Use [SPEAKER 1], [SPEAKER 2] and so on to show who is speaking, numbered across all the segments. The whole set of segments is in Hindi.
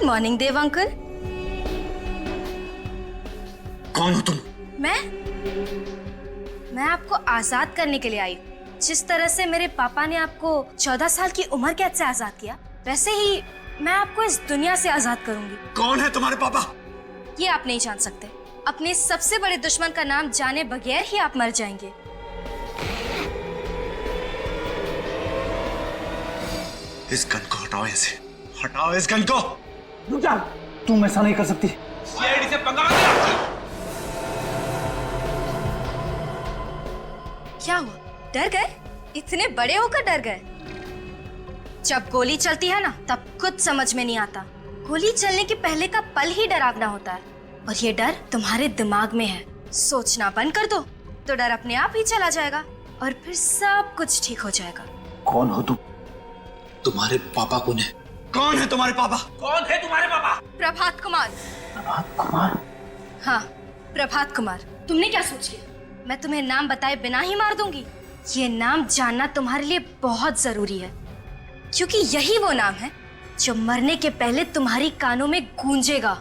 [SPEAKER 1] गुड मॉर्निंग देव अंकल।
[SPEAKER 2] कौन हो तुम?
[SPEAKER 1] मैं आपको आजाद करने के लिए आई हूँ। जिस तरह से मेरे पापा ने आपको 14 साल की उम्र कैद से आजाद किया, वैसे ही मैं आपको इस दुनिया से आजाद करूंगी।
[SPEAKER 2] कौन है तुम्हारे पापा?
[SPEAKER 1] ये आप नहीं जान सकते। अपने सबसे बड़े दुश्मन का नाम जाने बगैर ही आप मर जाएंगे।
[SPEAKER 2] इस गन को हटाओ ऐसे, हटाओ इस गन को।
[SPEAKER 3] रुक जा, तुम ऐसा नहीं कर सकती।
[SPEAKER 4] सीआईडी से पंगा मत ले।
[SPEAKER 1] क्या हुआ, डर गए? इतने बड़े होकर डर गए? जब गोली चलती है ना, तब कुछ समझ में नहीं आता। गोली चलने के पहले का पल ही डरावना होता है, और ये डर तुम्हारे दिमाग में है। सोचना बंद कर दो तो डर अपने आप ही चला जाएगा, और फिर सब कुछ ठीक हो जाएगा।
[SPEAKER 3] कौन हो तुम?
[SPEAKER 2] तुम्हारे पापा कौन है? कौन है तुम्हारे पापा?
[SPEAKER 4] कौन है तुम्हारे पापा?
[SPEAKER 1] प्रभात कुमार।
[SPEAKER 3] प्रभात कुमार?
[SPEAKER 1] हाँ, प्रभात कुमार। तुमने क्या सोच लिया मैं तुम्हें नाम बताए बिना ही मार दूंगी? ये नाम जानना तुम्हारे लिए बहुत जरूरी है, क्योंकि यही वो नाम है जो मरने के पहले तुम्हारी कानों में गूंजेगा।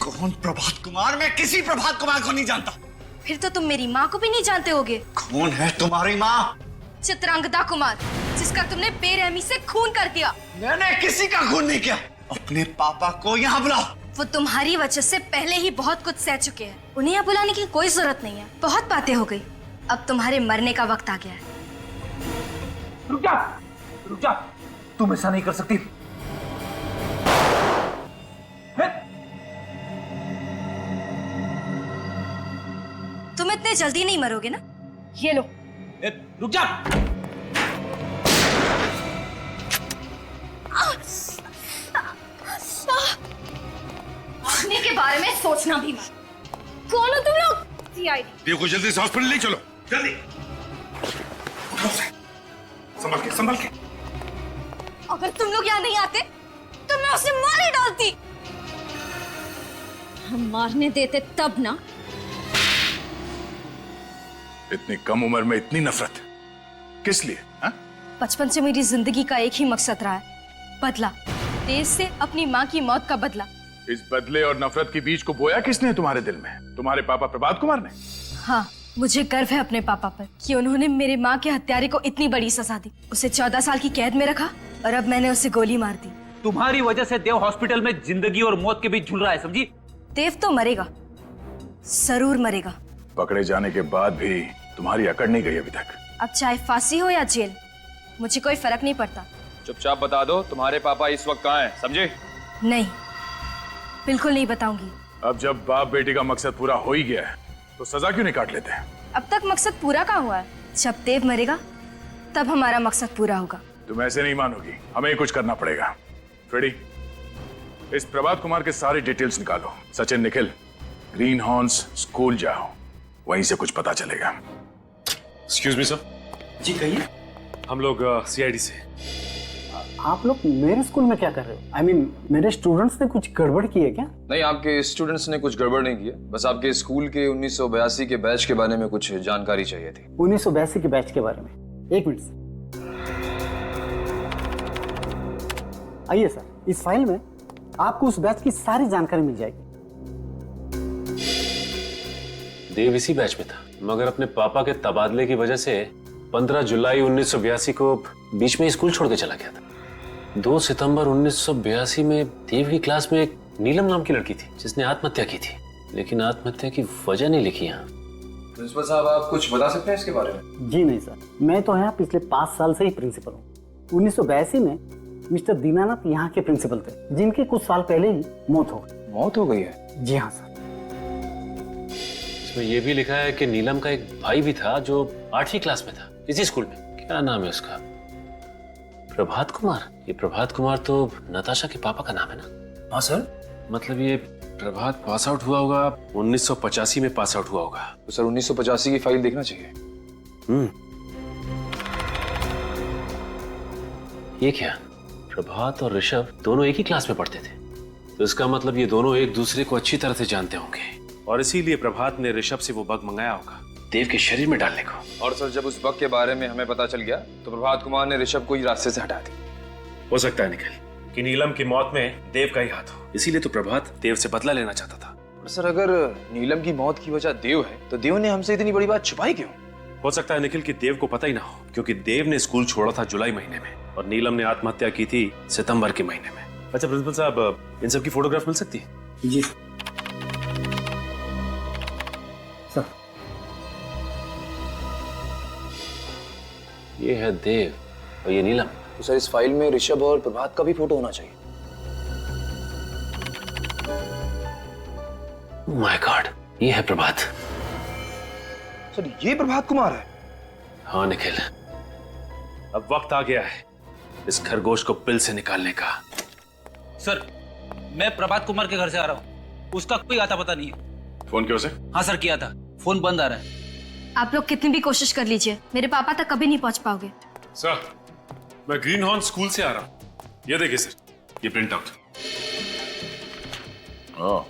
[SPEAKER 2] कौन प्रभात कुमार? मैं किसी प्रभात कुमार को नहीं जानता।
[SPEAKER 1] फिर तो तुम मेरी माँ को भी नहीं जानते होगे।
[SPEAKER 2] कौन है तुम्हारी माँ?
[SPEAKER 1] चित्रांगदा कुमार, जिसका तुमने बेरहमी से खून कर दिया।
[SPEAKER 2] मैंने किसी का खून नहीं किया। अपने पापा को यहाँ बुलाओ।
[SPEAKER 1] वो तुम्हारी वजह से पहले ही बहुत कुछ सह चुके हैं। उन्हें यहाँ बुलाने की कोई जरूरत नहीं है। बहुत बातें हो गई, अब तुम्हारे मरने का वक्त आ गया है।
[SPEAKER 3] रुक जा, रुक जा, तुम ऐसा नहीं कर सकती।
[SPEAKER 1] तुम इतने जल्दी नहीं मरोगे ना? ये लो।
[SPEAKER 4] रुक जा।
[SPEAKER 1] मरने के बारे में सोचना भी मत। कौन हो तुम लोग? सीआईडी।
[SPEAKER 5] देखो जल्दी से हॉस्पिटल ले चलो, जल्दी। संभल के, संभल के।
[SPEAKER 1] अगर तुम लोग यहाँ नहीं आते तो मैं उसे मार ही डालती। हम मारने देते तब ना।
[SPEAKER 5] इतनी कम उम्र में इतनी नफरत किस लिए? हा?
[SPEAKER 1] बचपन से मेरी जिंदगी का एक ही मकसद रहा है, बदला। देश से अपनी माँ की मौत का बदला।
[SPEAKER 5] इस बदले और नफरत के बीज को बोया किसने तुम्हारे दिल में? तुम्हारे पापा प्रभात कुमार ने?
[SPEAKER 1] हाँ, मुझे गर्व है अपने पापा पर कि उन्होंने मेरे माँ के हत्यारे को इतनी बड़ी सजा दी। उसे 14 साल की कैद में रखा, और अब मैंने उसे गोली मार दी।
[SPEAKER 4] तुम्हारी वजह से देव हॉस्पिटल में जिंदगी और मौत के बीच झूल रहा है, समझी?
[SPEAKER 1] देव तो मरेगा, जरूर मरेगा।
[SPEAKER 5] पकड़े जाने के बाद भी तुम्हारी अकड़ नहीं गई अभी तक।
[SPEAKER 1] अब चाहे फांसी हो या जेल, मुझे कोई फर्क नहीं पड़ता।
[SPEAKER 6] चुपचाप बता दो तुम्हारे पापा इस वक्त कहाँ हैं, समझे?
[SPEAKER 1] नहीं, बिल्कुल नहीं बताऊंगी।
[SPEAKER 5] अब जब बाप बेटी का मकसद पूरा हो ही गया है तो सजा क्यों नहीं काट लेते हैं?
[SPEAKER 1] अब तक मकसद पूरा कहाँ हुआ है? जब देव मरेगा तब हमारा मकसद पूरा होगा।
[SPEAKER 5] तुम ऐसे नहीं मानोगी, हमें कुछ करना पड़ेगा। फ्रेडी, इस प्रभात कुमार के सारे डिटेल्स निकालो। Sachin, Nikhil, green horns school जाओ, वहीं से कुछ पता चलेगा।
[SPEAKER 7] Excuse me sir.
[SPEAKER 3] जी कहिए।
[SPEAKER 7] हम लोग सीआईडी से।
[SPEAKER 3] आप लोग मेरे स्कूल में क्या कर रहे हो? I mean, मेरे स्टूडेंट्स ने कुछ गड़बड़ की है क्या?
[SPEAKER 6] नहीं, आपके स्टूडेंट्स ने कुछ गड़बड़ नहीं की है, बस आपके स्कूल के 1982 के बैच के बारे में कुछ जानकारी चाहिए थी।
[SPEAKER 3] 1982 के बैच के बारे में? एक मिनट। आइए सर, इस फाइल में आपको उस बैच की सारी जानकारी मिल जाएगी।
[SPEAKER 7] देव इसी बैच में था, मगर अपने पापा के तबादले की वजह से 15 जुलाई 1982 को बीच में स्कूल छोड़ के चला गया था। 2 सितंबर 1982 में देव की क्लास में एक नीलम नाम की लड़की थी जिसने आत्महत्या की थी, लेकिन आत्महत्या की वजह नहीं लिखी यहाँ।
[SPEAKER 6] प्रिंसिपल साहब, आप कुछ बता सकते हैं इसके बारे में?
[SPEAKER 3] जी नहीं सर, मैं तो यहाँ पिछले 5 साल से ही प्रिंसिपल हूँ। 1982 में मिस्टर दीनानाथ यहाँ के प्रिंसिपल थे, जिनके कुछ साल पहले ही मौत हो गई।
[SPEAKER 6] मौत हो गई है?
[SPEAKER 3] जी हाँ सर।
[SPEAKER 7] इसमें यह भी लिखा है कि नीलम का एक भाई भी था जो 8वीं क्लास में था इसी स्कूल में। क्या नाम है उसका? प्रभात कुमार। ये प्रभात कुमार तो नताशा के पापा का नाम है ना?
[SPEAKER 6] हाँ सर।
[SPEAKER 7] मतलब ये प्रभात पास आउट हुआ होगा 1985 में, पास आउट हुआ होगा।
[SPEAKER 6] तो सर 1985 की फाइल देखना चाहिए।
[SPEAKER 7] ये क्या? प्रभात और ऋषभ दोनों एक ही क्लास में पढ़ते थे, तो इसका मतलब ये दोनों एक दूसरे को अच्छी तरह से जानते होंगे, और इसीलिए प्रभात ने ऋषभ से वो बग मंगाया होगा देव के शरीर में डालने को।
[SPEAKER 6] और सर, जब उस बग के बारे में हमें पता चल गया तो प्रभात कुमार ने ऋषभ को ही रास्ते से हटा दिया।
[SPEAKER 7] हो सकता है निखिल, कि नीलम की मौत में देव का ही हाथ हो। इसीलिए तो प्रभात देव से बदला लेना चाहता था।
[SPEAKER 6] पर सर, अगर नीलम की मौत की वजह देव है तो देव ने हमसे इतनी बड़ी बात छुपाई क्यों?
[SPEAKER 7] हो सकता है निखिल कि देव को पता ही ना हो, क्योंकि देव ने स्कूल छोड़ा था जुलाई महीने में और नीलम ने आत्महत्या की थी सितंबर के महीने में। अच्छा प्रिंसिपल साहब, इन सब की फोटोग्राफ मिल सकती है?
[SPEAKER 3] जी सर।
[SPEAKER 7] ये है देव और ये नीलम।
[SPEAKER 6] तो सर, इस फाइल में ऋषभ और प्रभात का भी फोटो होना चाहिए।
[SPEAKER 7] माय गॉड, ये है प्रभात।
[SPEAKER 6] सर, ये प्रभात कुमार है?
[SPEAKER 7] हाँ निखिल, अब वक्त आ गया है इस खरगोश को पिल से निकालने का।
[SPEAKER 4] सर, मैं प्रभात कुमार के घर से आ रहा हूँ, उसका कोई आता पता नहीं है।
[SPEAKER 5] फोन क्यों से?
[SPEAKER 4] हाँ सर, किया था, फोन बंद आ रहा है।
[SPEAKER 1] आप लोग कितनी भी कोशिश कर लीजिए, मेरे पापा तक कभी नहीं पहुंच पाओगे।
[SPEAKER 7] सर, मैं ग्रीन हॉर्न स्कूल से आ रहा हूँ। ये देखिए सर, ये प्रिंट आउट।
[SPEAKER 5] ओह,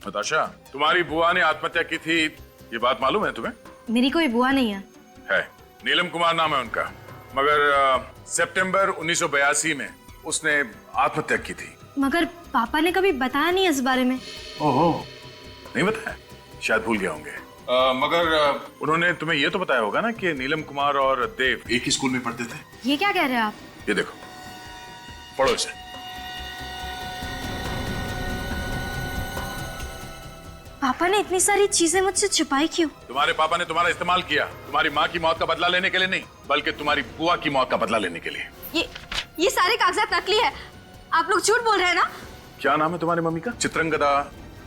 [SPEAKER 5] नताशा, तुम्हारी बुआ ने आत्महत्या की थी, ये बात मालूम है तुम्हें?
[SPEAKER 1] मेरी कोई बुआ नहीं है।
[SPEAKER 5] है, नीलम कुमार नाम है उनका, मगर सितंबर 1982 में उसने आत्महत्या की थी।
[SPEAKER 1] मगर पापा ने कभी बताया नहीं इस बारे में।
[SPEAKER 5] ओहो, नहीं बताया? शायद भूल गए होंगे। मगर उन्होंने तुम्हें ये तो बताया होगा ना कि नीलम कुमार और देव एक ही स्कूल में पढ़ते थे।
[SPEAKER 1] ये क्या कह रहे हैं आप?
[SPEAKER 5] ये देखो, पढ़ो इसे।
[SPEAKER 1] पापा ने इतनी सारी चीजें मुझसे छुपाई क्यों?
[SPEAKER 5] तुम्हारे पापा ने तुम्हारा इस्तेमाल किया, तुम्हारी माँ की मौत का बदला लेने के लिए नहीं, बल्कि तुम्हारी बुआ की मौत का बदला लेने के लिए।
[SPEAKER 1] ये सारे कागजात नकली है। आप लोग झूठ बोल रहे हैं ना?
[SPEAKER 5] क्या नाम है तुम्हारी मम्मी का? चित्रंगदा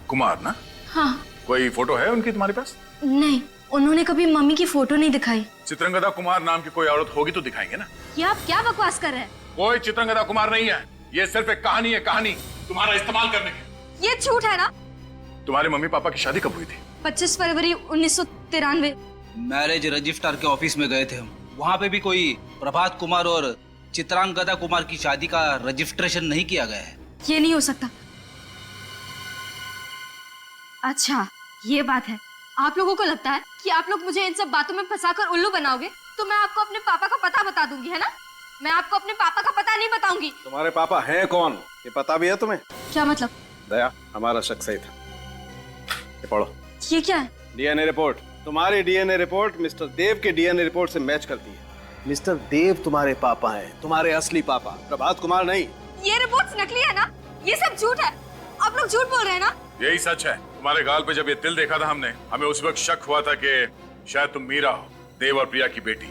[SPEAKER 5] कुमार ना?
[SPEAKER 1] हाँ।
[SPEAKER 5] कोई फोटो है उनकी तुम्हारे पास?
[SPEAKER 1] नहीं, उन्होंने कभी मम्मी की फोटो नहीं दिखाई।
[SPEAKER 5] चित्रंगदा कुमार नाम की कोई औरत होगी तो दिखाएंगे ना।
[SPEAKER 1] ये आप क्या बकवास कर रहे हैं?
[SPEAKER 5] कोई चित्रंगदा कुमार नहीं है, ये सिर्फ एक कहानी है, कहानी तुम्हारा इस्तेमाल करने की।
[SPEAKER 1] ये झूठ है ना?
[SPEAKER 5] तुम्हारे मम्मी पापा की शादी कब हुई थी?
[SPEAKER 1] 25 फरवरी 1993।
[SPEAKER 4] मैरिज रजिस्ट्रार के ऑफिस में गए थे हम, वहाँ पे भी कोई प्रभात कुमार और चित्रांगदा कुमार की शादी का रजिस्ट्रेशन नहीं किया गया है।
[SPEAKER 1] ये नहीं हो सकता। अच्छा, ये बात है। आप लोगों को लगता है कि आप लोग मुझे इन सब बातों में फंसाकर उल्लू बनाओगे, तो मैं आपको अपने पापा का पता बता दूंगी, है ना? मैं आपको अपने पापा का पता नहीं बताऊंगी।
[SPEAKER 8] तुम्हारे पापा हैं कौन, ये पता भी है तुम्हें?
[SPEAKER 1] क्या मतलब?
[SPEAKER 8] दया, हमारा शक सही था। ये पढ़ो।
[SPEAKER 1] ये क्या है?
[SPEAKER 8] DNA report. तुम्हारी डीएनए रिपोर्ट मिस्टर देव के डीएनए रिपोर्ट से मैच करती है। मिस्टर देव तुम्हारे पापा हैं, तुम्हारे असली पापा, प्रभात कुमार नहीं।
[SPEAKER 1] ये रिपोर्ट्स नकली है ना? ये सब झूठ है। आप लोग झूठ बोल रहे हैं ना?
[SPEAKER 5] यही सच है। तुम्हारे गाल पे जब ये तिल देखा था हमने, हमें उस वक्त शक हुआ था कि शायद तुम मीरा हो, देव और प्रिया की बेटी।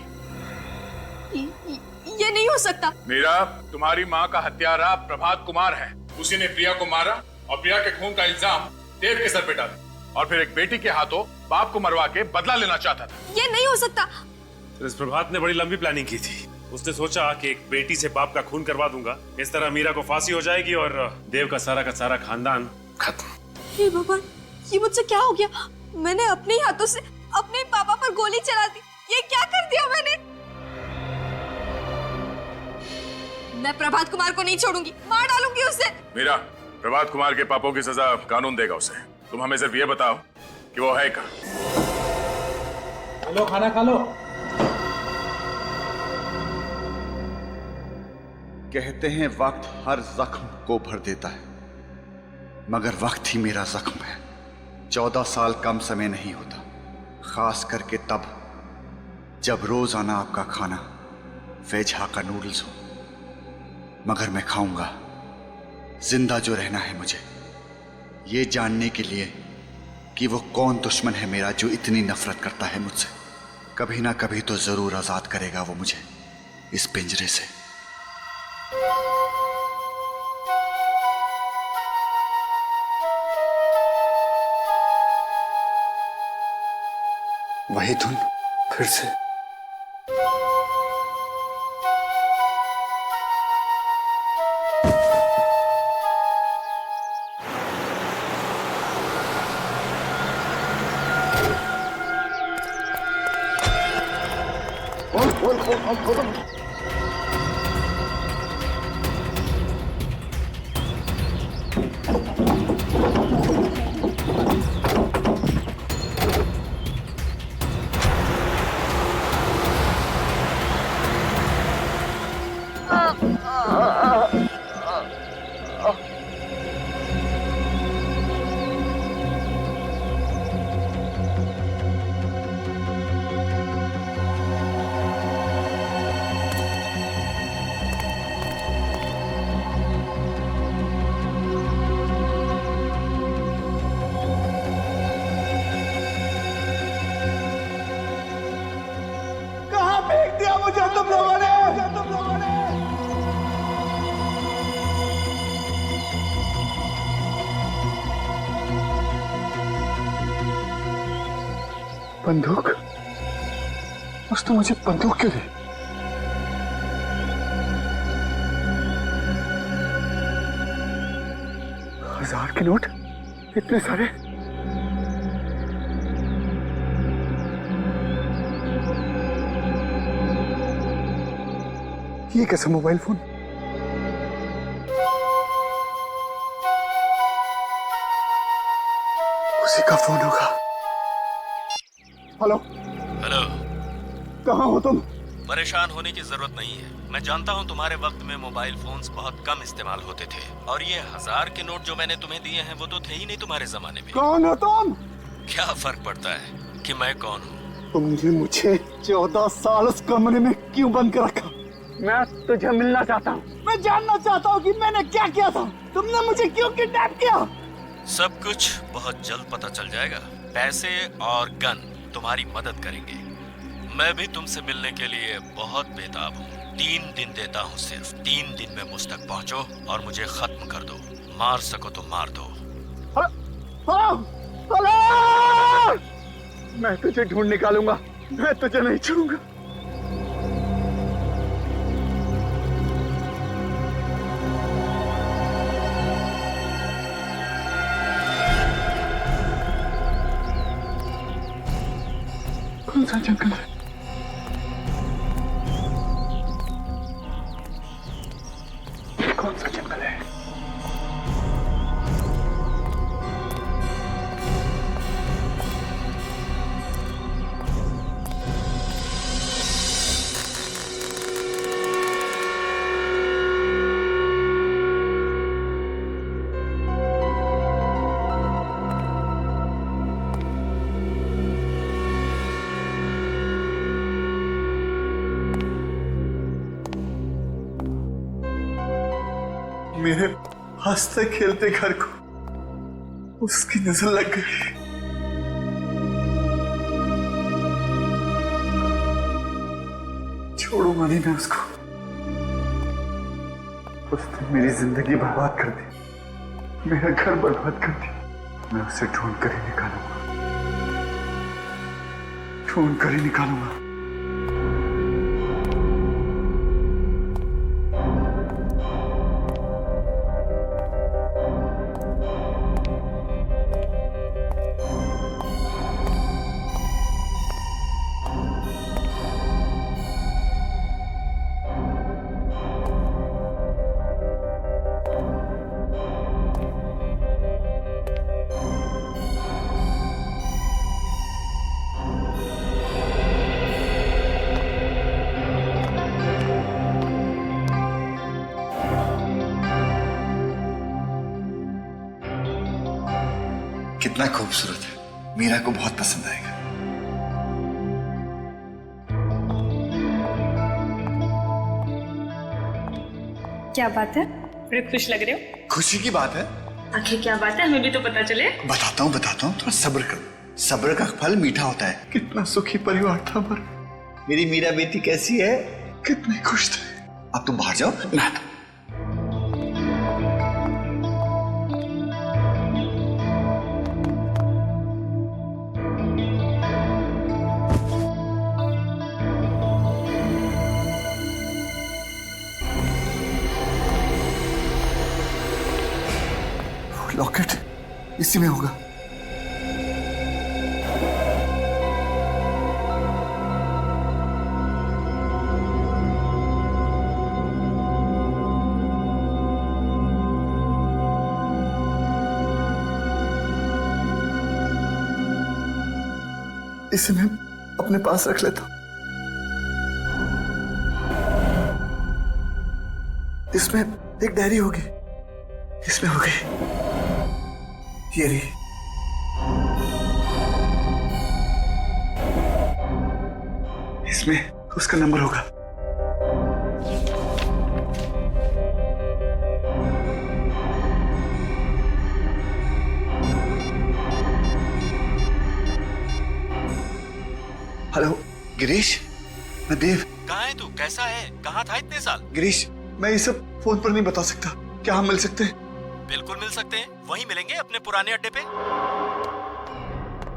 [SPEAKER 1] ये नहीं हो सकता।
[SPEAKER 5] मीरा, तुम्हारी माँ का हत्यारा प्रभात कुमार है। उसी ने प्रिया को मारा और प्रिया के खून का इल्जाम देव के सर पे डाला और फिर एक बेटी के हाथों बाप को मरवा के बदला लेना चाहता था।
[SPEAKER 1] ये नहीं हो सकता।
[SPEAKER 7] तो इस प्रभात ने बड़ी लंबी प्लानिंग की थी। उसने सोचा कि एक बेटी से बाप का खून करवा दूंगा, इस तरह मीरा को फांसी हो जाएगी और देव का सारा खानदान खत्म।
[SPEAKER 1] हे भगवान, ये मुझसे क्या हो गया? मैंने अपने ही हाथों से अपने पापा पर गोली चला दी। ये क्या कर दिया मैंने? मैं प्रभात कुमार को नहीं छोड़ूंगी, मार डालूंगी उसे।
[SPEAKER 5] मीरा, प्रभात कुमार के पापों की सजा कानून देगा उसे। तुम हमें सिर्फ ये बताओ कि वो है कहाँ।
[SPEAKER 9] लो, खाना खा लो।
[SPEAKER 2] कहते हैं वक्त हर जख्म को भर देता है, मगर वक्त ही मेरा जख्म है। 14 साल कम समय नहीं होता, खास करके तब जब रोजाना आपका खाना वेज हाक्का नूडल्स हो। मगर मैं खाऊंगा, जिंदा जो रहना है मुझे, ये जानने के लिए कि वो कौन दुश्मन है मेरा जो इतनी नफरत करता है मुझसे। कभी ना कभी तो जरूर आजाद करेगा वो मुझे इस पिंजरे से।
[SPEAKER 8] वही धुन फिर से।
[SPEAKER 2] मुझे तुम लोगों ने, तुम लोगों ने। बंदूक? उसने मुझे बंदूक क्यों दी? हजार के नोट? इतने सारे? ये कैसा मोबाइल फोन? उसी का फोन होगा। हेलो
[SPEAKER 9] हेलो,
[SPEAKER 2] कहाँ हो तुम?
[SPEAKER 9] परेशान होने की जरूरत नहीं है। मैं जानता हूँ तुम्हारे वक्त में मोबाइल फोन्स बहुत कम इस्तेमाल होते थे, और ये 1000 के नोट जो मैंने तुम्हें दिए हैं वो तो थे ही नहीं तुम्हारे जमाने में।
[SPEAKER 2] कौन हो तुम?
[SPEAKER 9] क्या फर्क पड़ता है कि मैं कौन हूँ?
[SPEAKER 2] तुमने मुझे 14 साल उस कमरे में क्यों बंद कर रखा? मैं तुझे मिलना चाहता हूँ। मैं जानना चाहता हूँ कि मैंने क्या किया था। तुमने मुझे क्यों किडनैप किया?
[SPEAKER 9] सब कुछ बहुत जल्द पता चल जाएगा। पैसे और गन तुम्हारी मदद करेंगे। मैं भी तुमसे मिलने के लिए बहुत बेताब हूँ। 3 दिन देता हूँ सिर्फ। 3 दिन में मुझ तक पहुँचो और मुझे खत्म कर दो। मार सको तो मार दो।
[SPEAKER 2] हेलो! मैं तुझे ढूंढ निकालूंगा। मैं तुझे नहीं छोड़ूंगा। कौन सा जंगल है? कौन सा जंगल है? मेरे हंसते खेलते घर को उसकी नजर लग गई। छोड़ूंगा नहीं मैं उसको। उसने मेरी जिंदगी बर्बाद कर दी, मेरा घर बर्बाद कर दिया। मैं उसे ढूंढ कर ही निकालूंगा, ढूंढ कर ही निकालूंगा। कितना खूबसूरत है, मीरा को बहुत पसंद आएगा।
[SPEAKER 10] क्या बात है, बड़े खुश लग रहे हो।
[SPEAKER 2] खुशी की बात है।
[SPEAKER 10] आखिर क्या बात है, हमें भी तो पता चले।
[SPEAKER 2] बताता हूँ, थोड़ा सब्र करो। सब्र का फल मीठा होता है। कितना सुखी परिवार था हमारा। मेरी मीरा बेटी कैसी है? कितने खुश थे। अब तुम बाहर जाओ, मैं आता हूं। लॉकेट इसी में होगा। इसे मैं अपने पास रख लेता हूं। इसमें एक डायरी होगी, इसमें होगी ये रही। इसमें उसका नंबर होगा। हेलो गिरीश, मैं देव।
[SPEAKER 9] कहाँ है तू? कैसा है? कहाँ था इतने साल?
[SPEAKER 2] गिरीश, मैं ये सब फोन पर नहीं बता सकता। क्या हम मिल सकते हैं?
[SPEAKER 9] बिल्कुल मिल सकते हैं, वहीं मिलेंगे अपने पुराने अड्डे पे।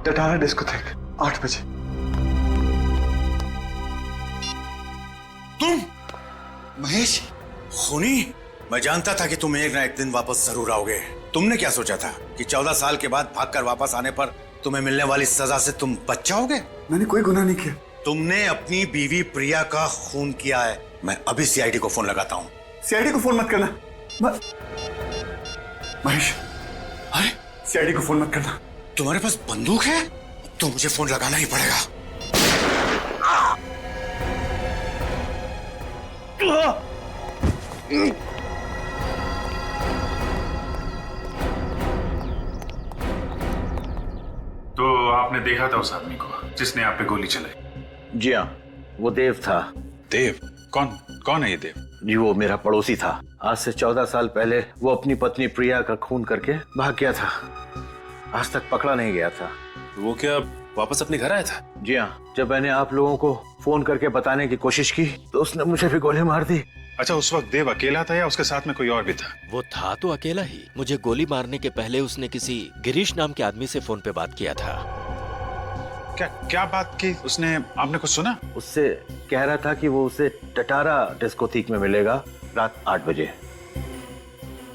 [SPEAKER 2] टटारा डिस्कोथेक 8 बजे।
[SPEAKER 11] तुम महेश खूनी, मैं जानता था कि तुम एक ना एक दिन वापस जरूर आओगे। तुमने क्या सोचा था कि 14 साल के बाद भागकर वापस आने पर तुम्हें मिलने वाली सजा से तुम बच जाओगे?
[SPEAKER 2] मैंने कोई गुनाह नहीं किया।
[SPEAKER 11] तुमने अपनी बीवी प्रिया का खून किया है। मैं अभी सीआईडी को फोन लगाता हूँ।
[SPEAKER 2] सीआईडी को फोन मत करना। महेश, अरे सीआईडी को फोन मत करना।
[SPEAKER 11] तुम्हारे पास बंदूक है तो मुझे फोन लगाना ही पड़ेगा।
[SPEAKER 5] तो आपने देखा था उस आदमी को जिसने आप पे गोली चलाई?
[SPEAKER 12] जी हाँ, वो देव था।
[SPEAKER 5] देव? कौन कौन है ये देव?
[SPEAKER 12] जी वो मेरा पड़ोसी था। आज से 14 साल पहले वो अपनी पत्नी प्रिया का खून करके भाग गया था। आज तक पकड़ा नहीं गया था।
[SPEAKER 7] वो क्या वापस अपने घर आया था?
[SPEAKER 12] जी हाँ, जब मैंने आप लोगों को फोन करके बताने की कोशिश की तो उसने मुझे भी गोली मार दी।
[SPEAKER 5] अच्छा, उस वक्त देव अकेला था या उसके साथ में कोई और भी था?
[SPEAKER 9] वो था तो अकेला ही। मुझे गोली मारने के पहले उसने किसी गिरीश नाम के आदमी से फोन पे बात किया था।
[SPEAKER 5] क्या क्या बात की उसने? आपने कुछ सुना?
[SPEAKER 12] उससे कह रहा था कि वो उसे टटारा डिस्कोथेक में मिलेगा रात 8 बजे।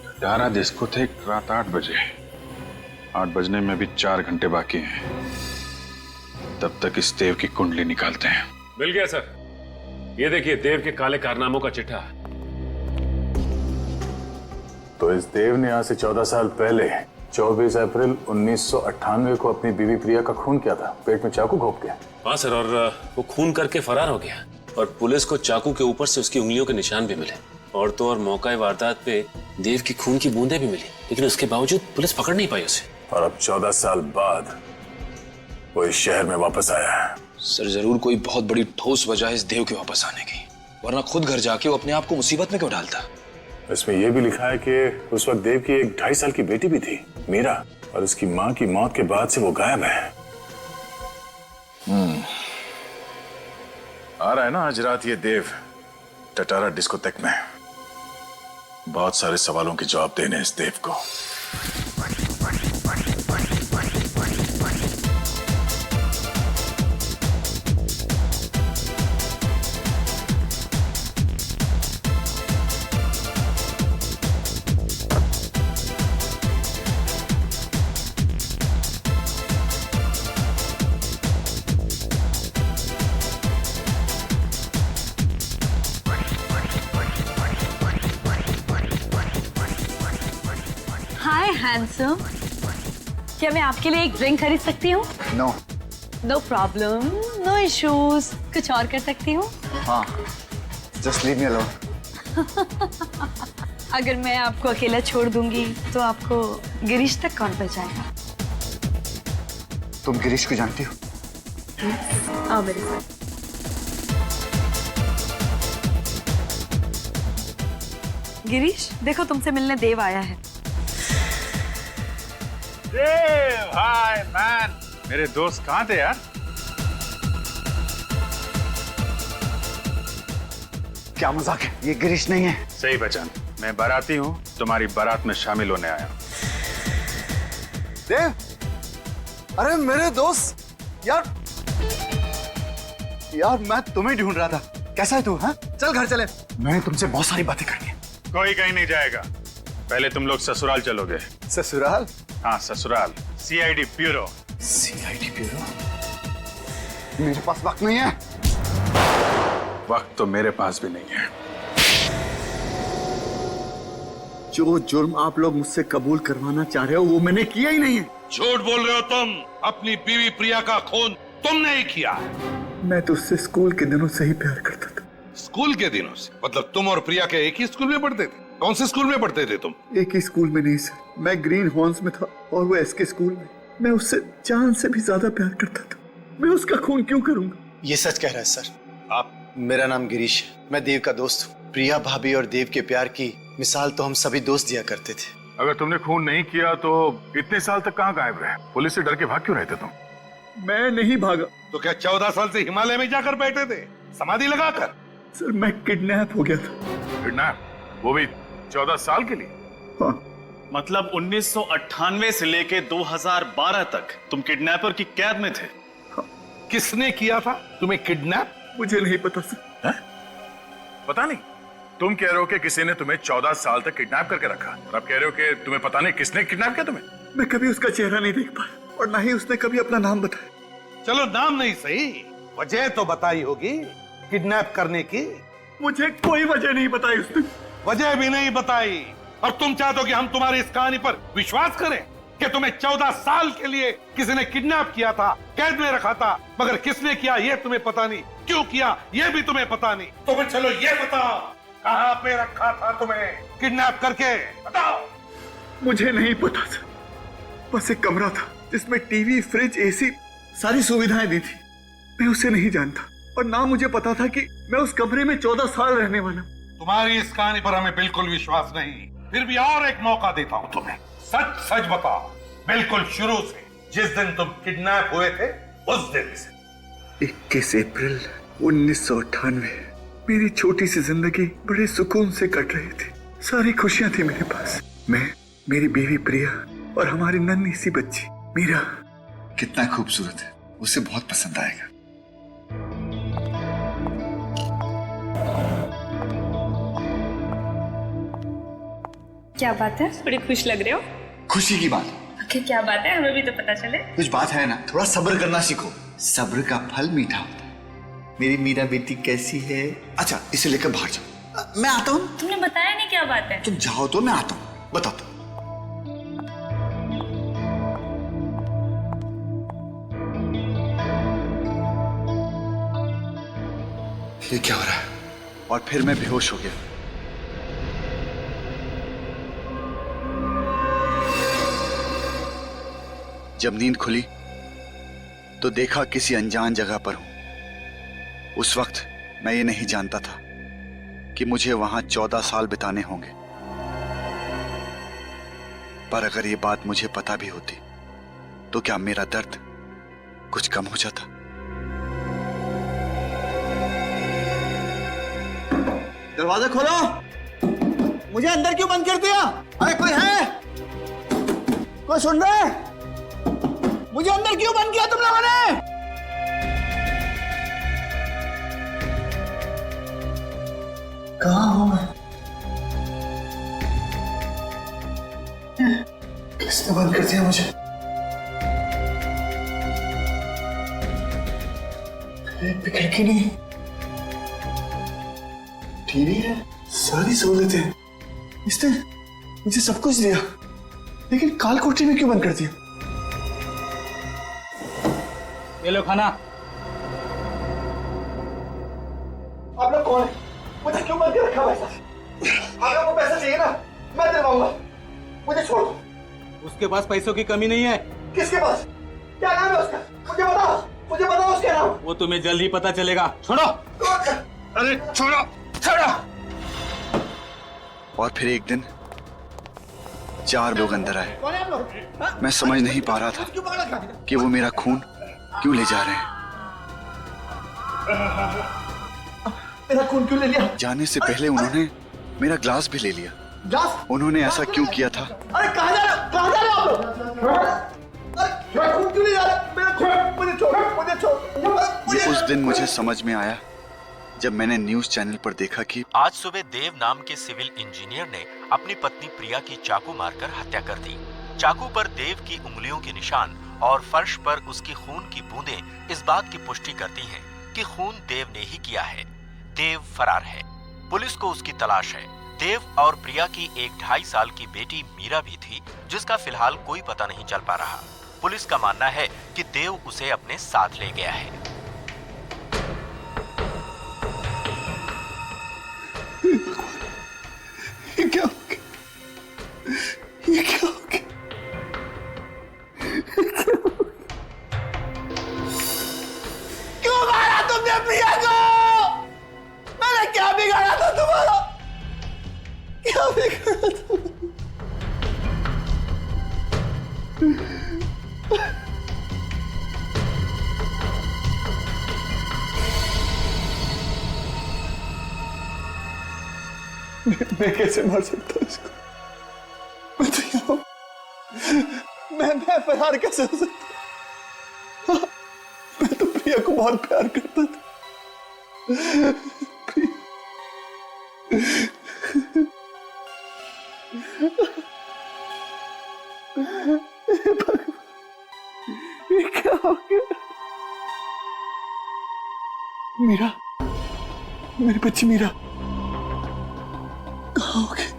[SPEAKER 5] टटारा डिस्कोथेक रात 8 बजे? 8 बजने में भी 4 घंटे बाकी हैं। तब तक इस देव की कुंडली निकालते हैं।
[SPEAKER 7] मिल गया सर। ये देखिए देव के काले कारनामों का चिट्ठा।
[SPEAKER 5] तो इस देव ने आज से 14 साल पहले 24 अप्रैल 1998 को अपनी बीवी प्रिया का खून किया था, पेट में चाकू घोंप के।
[SPEAKER 7] हाँ सर, और वो खून करके फरार हो गया और पुलिस को चाकू के ऊपर से उसकी उंगलियों के निशान भी मिले और तो और मौका वारदात पे देव की खून की बूंदें भी मिली, लेकिन उसके बावजूद पुलिस पकड़ नहीं पाई उसे।
[SPEAKER 5] और अब 14 साल बाद वो इस शहर में वापस आया है।
[SPEAKER 6] सर जरूर कोई बहुत बड़ी ठोस वजह है इस देव के वापस आने की, वरना खुद घर जाके वो अपने आप को मुसीबत में क्यों डालता?
[SPEAKER 5] इसमें यह भी लिखा है कि उस वक्त देव की एक 2.5 साल की बेटी भी थी, मीरा, और उसकी मां की मौत के बाद से वो गायब है। आ रहा है ना आज रात ये देव टटारा डिस्कोथेक में। बहुत सारे सवालों के जवाब देने इस देव को।
[SPEAKER 10] हाय हैंडसम, क्या मैं आपके लिए एक ड्रिंक खरीद सकती हूँ?
[SPEAKER 2] No.
[SPEAKER 10] No problem, no issues. कुछ और कर सकती हूँ?
[SPEAKER 2] हाँ, जस्ट लीव मी अलोन।
[SPEAKER 10] अगर मैं आपको अकेला छोड़ दूंगी तो आपको गिरीश तक कौन पहुंचाएगा?
[SPEAKER 2] तुम गिरीश को जानती हो?
[SPEAKER 10] आओ मेरे साथ। गिरीश, देखो तुमसे मिलने देव आया है।
[SPEAKER 5] देव, हाय मैन। मेरे दोस्त कहाँ थे यार?
[SPEAKER 2] क्या मजाक है? ये गिरीश नहीं है।
[SPEAKER 5] सही पहचान, मैं बाराती हूँ, तुम्हारी बारात में शामिल होने आया हूँ।
[SPEAKER 2] देव, अरे मेरे दोस्त, यार मैं तुम्हें ढूंढ रहा था। कैसा है तू? हाँ, चल घर चले, मैंने तुमसे बहुत सारी बातें करनी है।
[SPEAKER 5] कोई कहीं नहीं जाएगा, पहले तुम लोग ससुराल चलोगे।
[SPEAKER 2] ससुराल?
[SPEAKER 5] हाँ ससुराल, सीआईडी ब्यूरो।
[SPEAKER 2] CID bureau? मेरे पास वक्त नहीं है।
[SPEAKER 5] वक्त तो मेरे पास भी नहीं है।
[SPEAKER 2] जो जुर्म आप लोग मुझसे कबूल करवाना चाह रहे हो वो मैंने किया ही नहीं है।
[SPEAKER 9] झूठ बोल रहे हो तुम। अपनी बीवी प्रिया का खून तुमने ही किया।
[SPEAKER 2] मैं तो उससे स्कूल के दिनों से ही प्यार करता था।
[SPEAKER 9] स्कूल के दिनों से? मतलब तुम और प्रिया के एक ही स्कूल में पढ़ते थे? कौन से स्कूल में पढ़ते थे तुम?
[SPEAKER 2] एक ही स्कूल में नहीं सर, मैं ग्रीन हॉर्न्स में था और वो एसके स्कूल में। मैं उससे जान से भी ज्यादा प्यार करता था। मैं उसका खून क्यों करूंगा?
[SPEAKER 8] ये सच कह रहा है सर। मेरा नाम गिरीश है, मैं देव का दोस्त हूँ। प्रिया भाभी और देव के प्यार की मिसाल तो हम सभी दोस्त दिया करते थे।
[SPEAKER 5] अगर तुमने खून नहीं किया तो इतने साल तक कहाँ गायब रहे? पुलिस से डर के भाग क्यों रहते तुम?
[SPEAKER 2] मैं नहीं भागा।
[SPEAKER 9] तो क्या 14 साल से हिमालय में जाकर बैठे थे समाधि लगाकर?
[SPEAKER 2] सर मैं किडनैप हो गया था।
[SPEAKER 5] किडनैप? वो भी 14 साल के लिए?
[SPEAKER 2] हाँ।
[SPEAKER 13] मतलब 1998 से लेके 2012 तक तुम किडनैपर की कैद में थे?
[SPEAKER 5] किसने किया था तुम्हें किडनैप?
[SPEAKER 2] मुझे नहीं पता सर।
[SPEAKER 5] है? पता नहीं? तुम कह रहे हो कि किसी ने तुम्हें 14 साल तक किडनैप करके रखा और अब कह रहे हो कि तुम्हें पता नहीं किसने किडनैप किया तुम्हें?
[SPEAKER 2] मैं कभी उसका चेहरा नहीं देख पाया और ना ही उसने कभी अपना नाम बताया।
[SPEAKER 14] चलो नाम नहीं सही, वजह तो बताई होगी किडनैप करने की।
[SPEAKER 2] मुझे कोई वजह नहीं बताई उसने।
[SPEAKER 14] वजह भी नहीं बताई और तुम चाहते हो कि हम तुम्हारी इस कहानी पर विश्वास करें कि तुम्हें 14 साल के लिए किसी ने किडनैप किया था, कैद में रखा था, मगर किसने किया ये तुम्हें पता नहीं, क्यों किया ये भी तुम्हें पता नहीं। तो फिर चलो ये बताओ, कहां पे रखा था तुम्हें किडनैप करके, बताओ।
[SPEAKER 2] मुझे नहीं पता सर, बस एक कमरा था जिसमें टीवी, फ्रिज, एसी, सारी सुविधाएं दी थी। मैं उसे नहीं जानता और ना मुझे पता था कि मैं उस कमरे में 14 साल रहने वाला हूं।
[SPEAKER 14] तुम्हारी इस कहानी पर हमें बिल्कुल विश्वास नहीं, फिर भी और एक मौका देता हूं तुम्हें। सच सच बताओ, बिल्कुल शुरू से, जिस दिन तुम किडनैप हुए थे उस दिन से।
[SPEAKER 2] 21 अप्रैल 1998 मेरी छोटी सी जिंदगी बड़े सुकून से कट रही थी। सारी खुशियां थी मेरे पास। मैं, मेरी बीवी प्रिया और हमारी नन्ही सी बच्ची मीरा। कितना खूबसूरत है, उसे बहुत पसंद आएगा।
[SPEAKER 10] क्या बात है, बड़ी खुश लग रहे हो।
[SPEAKER 2] खुशी की बात।
[SPEAKER 10] क्या बात है, हमें भी तो पता चले।
[SPEAKER 2] कुछ बात है ना, थोड़ा सब्र करना सीखो। सब्र का फल मीठा होता है। मेरी मीरा बेटी कैसी है? अच्छा, इसे लेकर बाहर जाओ, मैं आता हूँ।
[SPEAKER 10] तुमने बताया नहीं क्या बात है।
[SPEAKER 2] तुम जाओ तो मैं आता हूँ, बताता हूँ। ये क्या हो रहा है? और फिर मैं बेहोश हो गया। जब नींद खुली तो देखा किसी अनजान जगह पर हूं। उस वक्त मैं ये नहीं जानता था कि मुझे वहां 14 साल बिताने होंगे, पर अगर ये बात मुझे पता भी होती तो क्या मेरा दर्द कुछ कम हो जाता? दरवाजा खोलो। मुझे अंदर क्यों बंद कर दिया? अरे कोई है? कोई सुन रहा है? मुझे अंदर क्यों बंद किया तुम लोगों ने? कहाँ हूं मैं? किसने बंद कर दिया मुझे? खिड़की नहीं, टीवी है, सारी सहूलतें हैं। इसने मुझे सब कुछ दिया, लेकिन काल कोठरी में क्यों बंद कर दिया?
[SPEAKER 4] ये लो खाना।
[SPEAKER 2] आप लोग कौन है? मुझे क्यों बंद कर रखा वैसा? आप लोगों को पैसा चाहिए ना, मैं दिलवाऊंगा। मुझे छोड़ दो।
[SPEAKER 4] उसके पास पैसों की कमी नहीं है।
[SPEAKER 2] किसके पास? क्या नाम है उसका? मुझे बताओ, मुझे बताओ उसका नाम।
[SPEAKER 4] वो तुम्हें जल्द ही पता चलेगा। छोड़ो।
[SPEAKER 2] अरे छोड़ो, छोड़ो। और फिर एक दिन 4 लोग अंदर आए।
[SPEAKER 14] कौन है आप लोग?
[SPEAKER 2] मैं समझ नहीं पा रहा था
[SPEAKER 14] क्यों पकड़ रखा?
[SPEAKER 2] कि वो मेरा खून क्यों ले जा रहे हैं। मेरा खून क्यों ले लिया? जाने से पहले उन्होंने मेरा ग्लास भी ले लिया। ग्लास? उन्होंने ऐसा क्यों किया था? अरे कहाँ जा रहे हो? कहाँ जा रहे हो आप लोग? मेरा खून क्यों ले जा रहे हो? मेरा खून, मुझे छोड़, मुझे छोड़। ये उस दिन मुझे समझ में आया जब मैंने न्यूज चैनल पर देखा कि
[SPEAKER 9] आज सुबह देव नाम के सिविल इंजीनियर ने अपनी पत्नी प्रिया की चाकू मारकर हत्या कर दी। चाकू पर देव की उंगलियों के निशान और फर्श पर उसकी खून की बूंदें इस बात की पुष्टि करती हैं कि खून देव ने ही किया है। देव फरार है, पुलिस को उसकी तलाश है। देव और प्रिया की एक 2.5 साल की बेटी मीरा भी थी, जिसका फिलहाल कोई पता नहीं चल पा रहा। पुलिस का मानना है कि देव उसे अपने साथ ले गया है।
[SPEAKER 2] ये क्या हो गया? ये क्या हो गया? क्यों मारा तुमने प्रिया को? मैंने क्या बिगाड़ा था तुम्हारा? क्या बिगाड़ा था? मैं कैसे मार सकता हूँ इसको? मैं तो यहाँ हूँ। मैं फरार कैसे हो सकता? मैं तो प्रिया को बहुत प्यार करता था। ये क्या हो गया? मीरा, मेरी बच्ची मीरा कहाँ हो गई?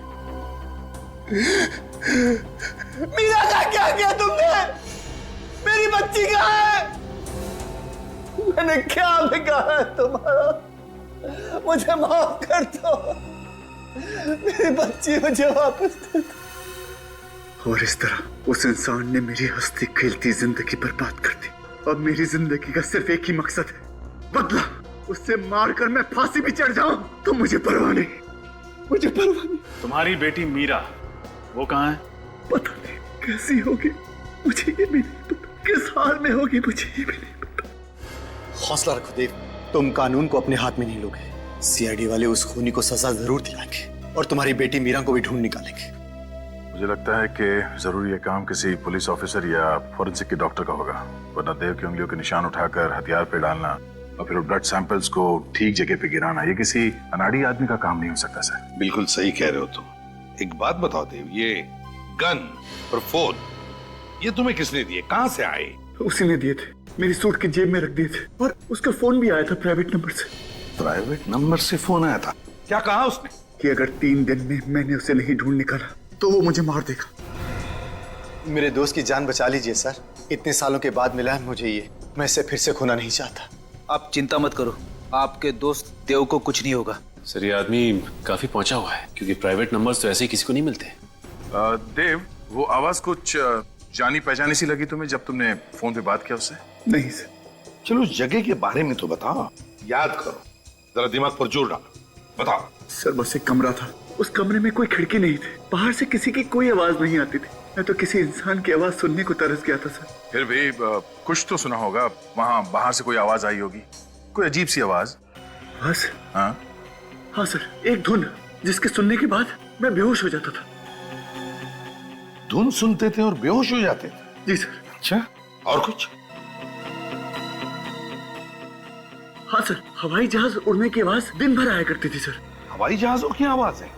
[SPEAKER 2] मीरा का क्या किया तुमने? मेरी बच्ची कहाँ है? मैंने क्या बिगाड़ा है तुम्हारा? मुझे माफ कर दो। मेरी बच्ची मुझे वापस दे दो। और इस तरह उस इंसान ने मेरी हंसती खेलती जिंदगी बर्बाद कर दी। अब मेरी जिंदगी का सिर्फ एक ही मकसद है, बदला। उससे मारकर मैं फांसी भी चढ़ जाऊं तो मुझे परवाह नहीं, मुझे परवाह नहीं।
[SPEAKER 13] तुम्हारी बेटी मीरा वो कहाँ है?
[SPEAKER 2] पता नहीं कैसी होगी, मुझे ये भी नहीं पता। किस हाल में होगी मुझे ये भी नहीं पता।
[SPEAKER 8] हौसला रखो देव, तुम कानून को अपने हाथ में नहीं लोगे। सीआईडी वाले उस खूनी को सजा जरूर दिलाएंगे और तुम्हारी बेटी मीरा को भी ढूंढ निकालेंगे।
[SPEAKER 5] मुझे लगता है कि जरूर ये काम किसी पुलिस ऑफिसर या फोरेंसिक के डॉक्टर का होगा, वरना देव की उंगलियों के निशान उठाकर हथियार पे डालना और फिर ब्लड सैंपल्स को ठीक जगह पे गिराना, ये किसी अनाड़ी आदमी का काम नहीं हो सकता सर।
[SPEAKER 14] बिल्कुल सही कह रहे हो तुम। एक बात बताओ देव, ये गन और फोन ये तुम्हें किसने दिए, कहां से आए?
[SPEAKER 2] उसी ने दिए थे, मेरी सूट की जेब में रख दिए थे और उसका फोन भी आया था प्राइवेट नंबर से।
[SPEAKER 14] प्राइवेट नंबर से फोन आया था? क्या कहा उसने?
[SPEAKER 2] कि अगर 3 दिन में मैंने उसे नहीं ढूंढ निकाला तो वो मुझे मार देगा।
[SPEAKER 8] मेरे दोस्त की जान बचा लीजिए सर, इतने सालों के बाद मिला है मुझे ये, मैं इसे फिर से खोना नहीं चाहता।
[SPEAKER 4] आप चिंता मत करो, आपके दोस्त देव को कुछ नहीं होगा।
[SPEAKER 7] सर ये आदमी काफी पहुंचा हुआ है, क्योंकि प्राइवेट नंबर्स तो ऐसे ही किसी को नहीं मिलते।
[SPEAKER 5] देव, वो आवाज कुछ जानी पहचानी सी लगी तुम्हें जब तुमने फोन पे बात किया उससे?
[SPEAKER 2] नहीं सर।
[SPEAKER 14] चलो उस जगह के बारे में तो बताओ, याद करो, जरा दिमाग पर जोर डालो, बताओ।
[SPEAKER 2] सर बस एक कमरा था, उस कमरे में कोई खिड़की नहीं थी, बाहर से किसी की कोई आवाज नहीं आती थी। मैं तो किसी इंसान की आवाज सुनने को तरस गया था सर।
[SPEAKER 5] फिर भी कुछ तो सुना होगा, वहां बाहर से कोई आवाज आई होगी, कोई अजीब सी आवाज।
[SPEAKER 2] बस हाँ सर, एक धुन जिसके सुनने के बाद मैं बेहोश हो जाता था।
[SPEAKER 14] धुन सुनते थे और बेहोश हो जाते थे?
[SPEAKER 2] जी सर।
[SPEAKER 14] अच्छा, और कुछ?
[SPEAKER 2] हाँ सर, हवाई जहाज उड़ने की आवाज दिन भर आया करती थी सर।
[SPEAKER 14] हवाई जहाजों की आवाज है?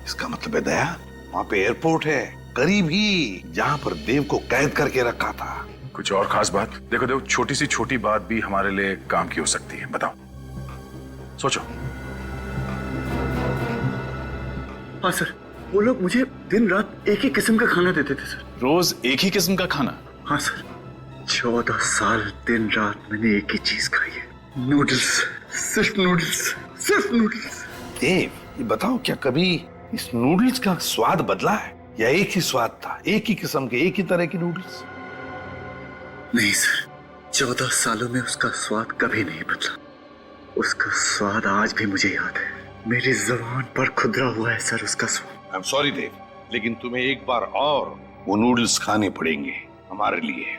[SPEAKER 14] इसका मतलब है दया, वहां पे एयरपोर्ट है करीब ही जहां पर देव को कैद करके रखा था।
[SPEAKER 5] कुछ और खास बात? देखो देव, छोटी सी छोटी बात भी हमारे लिए काम की हो सकती है, बताओ, सोचो।
[SPEAKER 2] हाँ सर, वो लोग मुझे दिन रात एक ही किस्म का खाना देते थे सर।
[SPEAKER 13] रोज एक ही किस्म का खाना?
[SPEAKER 2] हाँ सर, 14 साल दिन रात मैंने एक ही चीज खाई है, नूडल्स, सिर्फ नूडल्स, सिर्फ नूडल्स।
[SPEAKER 14] देव, ये बताओ, क्या कभी इस नूडल्स का स्वाद बदला है या एक ही स्वाद था, एक ही किस्म के, एक ही तरह की नूडल्स?
[SPEAKER 2] नहीं सर, 14 सालों में उसका स्वाद कभी नहीं बदला। उसका स्वाद आज भी मुझे याद है, मेरी जुबान पर खुदरा हुआ है सर उसका स्वाद।
[SPEAKER 14] आई एम सॉरी देव, लेकिन तुम्हें एक बार और वो नूडल्स खाने पड़ेंगे हमारे लिए।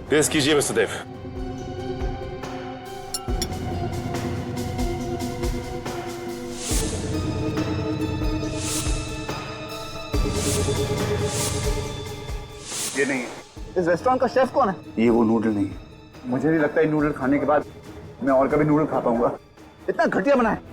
[SPEAKER 7] पेश कीजिए मिस्टर देव।
[SPEAKER 2] ये नहीं है। इस रेस्टोरेंट का शेफ कौन है? ये वो नूडल नहीं है। मुझे नहीं लगता ये नूडल खाने के बाद मैं और कभी नूडल खा पाऊंगा। इतना घटिया बना है।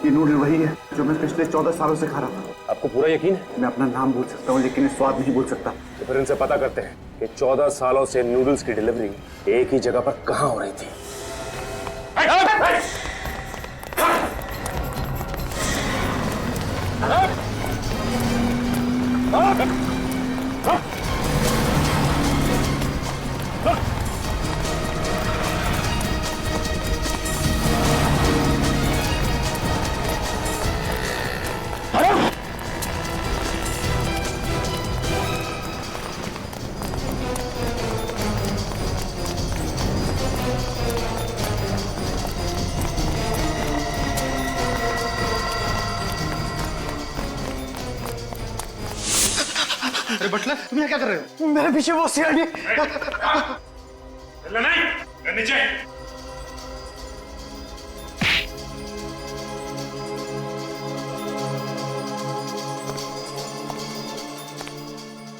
[SPEAKER 2] ये नूडल वही है जो मैं पिछले 14 सालों से खा रहा था।
[SPEAKER 7] आपको पूरा यकीन है?
[SPEAKER 2] मैं अपना नाम भूल सकता हूँ लेकिन स्वाद नहीं भूल सकता।
[SPEAKER 7] तो फिर इनसे पता करते हैं कि 14 सालों से नूडल्स की डिलीवरी एक ही जगह पर कहाँ हो रही थी।
[SPEAKER 8] अरे बटलर, तुम यहाँ क्या कर रहे हो? मेरे पीछे वो सीआईडी।
[SPEAKER 14] नहीं, नीचे।